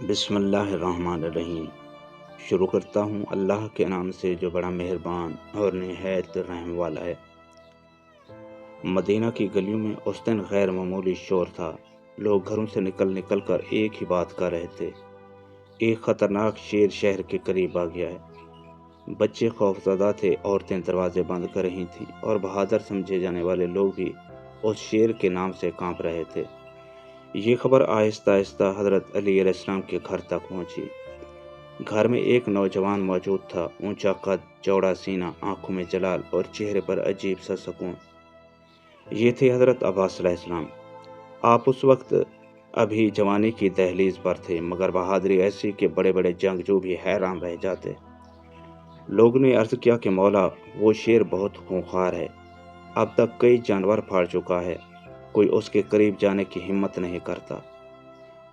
بسم اللہ الرحمن الرحیم۔ شروع کرتا ہوں اللہ کے نام سے جو بڑا مہربان اور نہایت رحم والا ہے۔ مدینہ کی گلیوں میں اس دن غیر معمولی شور تھا۔ لوگ گھروں سے نکل کر ایک ہی بات کر رہے تھے، ایک خطرناک شیر شہر کے قریب آ گیا ہے۔ بچے خوفزدہ تھے، عورتیں دروازے بند کر رہی تھیں اور بہادر سمجھے جانے والے لوگ بھی اس شیر کے نام سے کانپ رہے تھے۔ یہ خبر آہستہ آہستہ حضرت علی علیہ السلام کے گھر تک پہنچی۔ گھر میں ایک نوجوان موجود تھا، اونچا قد، چوڑا سینہ، آنکھوں میں جلال اور چہرے پر عجیب سا سکون۔ یہ تھے حضرت عباس علیہ السلام۔ آپ اس وقت ابھی جوانی کی دہلیز پر تھے، مگر بہادری ایسی کہ بڑے بڑے جنگجو بھی حیران رہ جاتے۔ لوگوں نے عرض کیا کہ مولا، وہ شیر بہت خونخوار ہے، اب تک کئی جانور پھاڑ چکا ہے، کوئی اس کے قریب جانے کی ہمت نہیں کرتا۔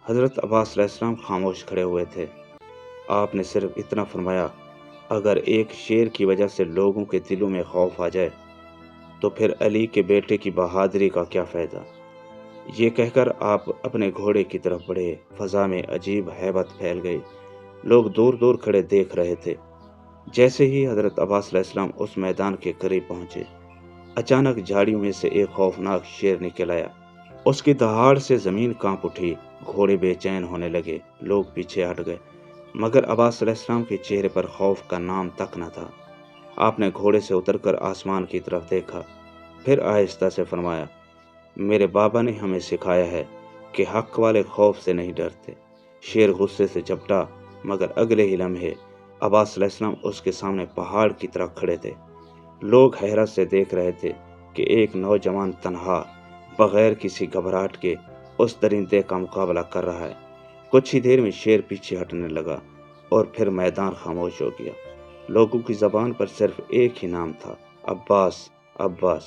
حضرت عباس علیہ السلام خاموش کھڑے ہوئے تھے۔ آپ نے صرف اتنا فرمایا، اگر ایک شیر کی وجہ سے لوگوں کے دلوں میں خوف آ جائے تو پھر علی کے بیٹے کی بہادری کا کیا فائدہ؟ یہ کہہ کر آپ اپنے گھوڑے کی طرف بڑھے۔ فضا میں عجیب ہیبت پھیل گئی، لوگ دور دور کھڑے دیکھ رہے تھے۔ جیسے ہی حضرت عباس علیہ السلام اس میدان کے قریب پہنچے، اچانک جھاڑیوں میں سے ایک خوفناک شیر نکل آیا۔ اس کی دہاڑ سے زمین کانپ اٹھی، گھوڑے بے چین ہونے لگے، لوگ پیچھے ہٹ گئے، مگر عباس علیہ السلام کے چہرے پر خوف کا نام تک نہ تھا۔ آپ نے گھوڑے سے اتر کر آسمان کی طرف دیکھا، پھر آہستہ سے فرمایا، میرے بابا نے ہمیں سکھایا ہے کہ حق والے خوف سے نہیں ڈرتے۔ شیر غصے سے جھپٹا، مگر اگلے ہی لمحے عباس علیہ السلام اس کے سامنے پہاڑ کی طرح کھڑے تھے۔ لوگ حیرت سے دیکھ رہے تھے کہ ایک نوجوان تنہا، بغیر کسی گھبراہٹ کے اس درندے کا مقابلہ کر رہا ہے۔ کچھ ہی دیر میں شیر پیچھے ہٹنے لگا اور پھر میدان خاموش ہو گیا۔ لوگوں کی زبان پر صرف ایک ہی نام تھا، عباس، عباس۔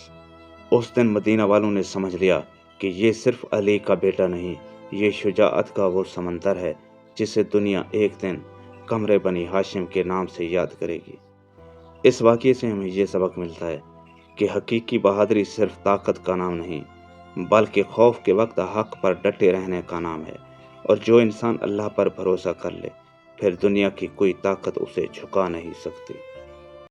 اس دن مدینہ والوں نے سمجھ لیا کہ یہ صرف علی کا بیٹا نہیں، یہ شجاعت کا وہ سمندر ہے جسے دنیا ایک دن قمر بنی ہاشم کے نام سے یاد کرے گی۔ اس واقعے سے ہمیں یہ سبق ملتا ہے کہ حقیقی بہادری صرف طاقت کا نام نہیں، بلکہ خوف کے وقت حق پر ڈٹے رہنے کا نام ہے، اور جو انسان اللہ پر بھروسہ کر لے، پھر دنیا کی کوئی طاقت اسے جھکا نہیں سکتی۔